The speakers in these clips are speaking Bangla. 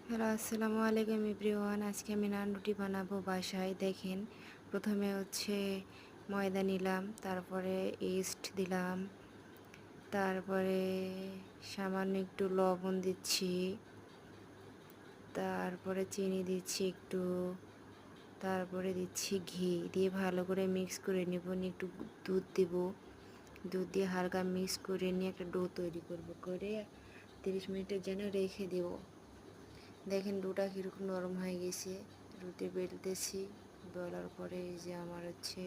হ্যালো, আসসালামু আলাইকুম এভরিওয়ান। আজকে আমি নান রুটি বানাবো বাসায়। দেখেন, প্রথমে হচ্ছে ময়দা নিলাম, তারপরে ইস্ট দিলাম, তারপরে সামান্য একটু লবণ দিচ্ছি, তারপরে চিনি দিচ্ছি একটু, তারপরে দিচ্ছি ঘি দিয়ে ভালো করে মিক্স করে নেব। নিয়ে একটু দুধ দেব, দুধ দিয়ে হালকা মিক্স করে নিয়ে একটা ডো তৈরি করব, করে 30 মিনিটের জন্য রেখে দেব। দেখেন ডোটা কীরকম নরম হয়ে গেছে। রুটি বেলতেছি, বেলার পরে এই যে আমার হচ্ছে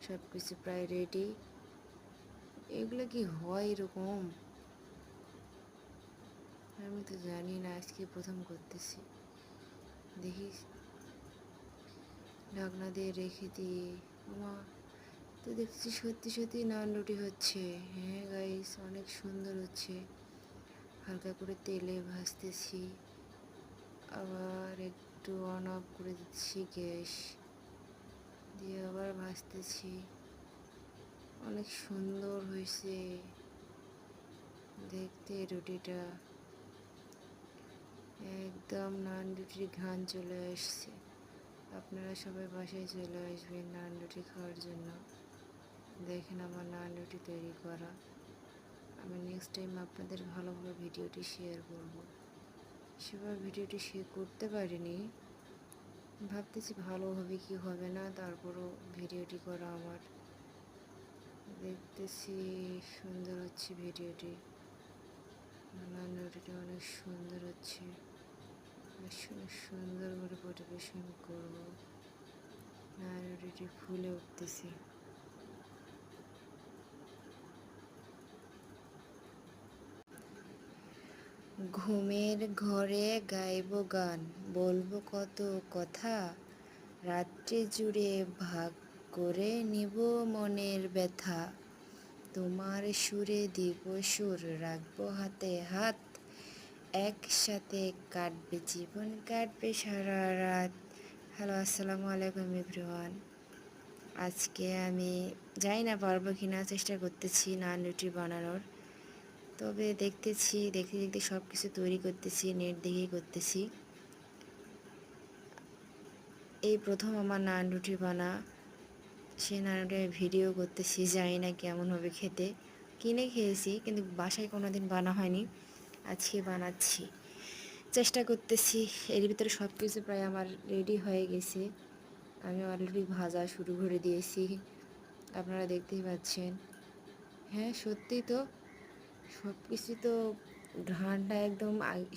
সব কিছু প্রায় রেডি। এগুলো কি হয় এরকম? আমি তো জানি না, আজকে প্রথম করতেছি। দেখি, ঢাকনা দিয়ে রেখে দিয়ে আমা তো দেখছি সত্যি সত্যি নান রুটি হচ্ছে। হ্যাঁ গাইস, অনেক সুন্দর হচ্ছে। হালকা করে তেলে ভাজতেছি, আবার একটু অন অফ করে দিচ্ছি গ্যাস, দিয়ে আবার ভাজতেছি। অনেক সুন্দর হয়েছে দেখতে রুটিটা, একদম নান রুটির ঘ্রাণ চলে আসছে। আপনারা সবাই বাসায় চলে আসবেন নান রুটি খাওয়ার জন্য। দেখেন আমার নান রুটি তৈরি করা। আমি নেক্সট টাইম আপনাদের ভালোভাবে ভিডিওটি শেয়ার করব। সেভাবে ভিডিওটি শেয়ার করতে পারিনি, ভাবতেছি ভালো হবে কি হবে না, তারপরও ভিডিওটি করা আমার। দেখতেছি সুন্দর হচ্ছে ভিডিওটি, নান রুটিটা অনেক সুন্দর হচ্ছে। সুন্দর করে পরিবেশন করব। নান রুটিটি ফুলে উঠতেছে। ঘুমের ঘরে গাইব গান, বলবো কত কথা, রাত্রি জুড়ে ভাগ করে নিব মনের ব্যথা। তোমার সুরে দিব সুর, রাখবো হাতে হাত, একসাথে কাটবে জীবন, কাটবে সারা রাত। হ্যালো, আসসালামু আলাইকুম এভরিওয়ান। আজকে আমি জানি না পারবো কি না, চেষ্টা করতেছি নান রুটি বানানোর। তবে দেখতেছি, দেখতে দেখতে সব কিছু তৈরি করতেছি, নেট দেখেই করতেছি। এই প্রথম আমার নান রুটি বানা, সেই নান রুটি আমি ভিডিও করতেছি। জানি না কেমন হবে খেতে। কিনে খেয়েছি, কিন্তু বাসায় কোনো দিন বানা হয়নি, আজকে বানাচ্ছি, চেষ্টা করতেছি। এর ভিতরে সব কিছু প্রায় আমার রেডি হয়ে গেছে। আমি অলরেডি ভাজা শুরু করে দিয়েছি, আপনারা দেখতেই পাচ্ছেন। হ্যাঁ সত্যিই তো, সব কিছু তো ঘ্রাণটা একদম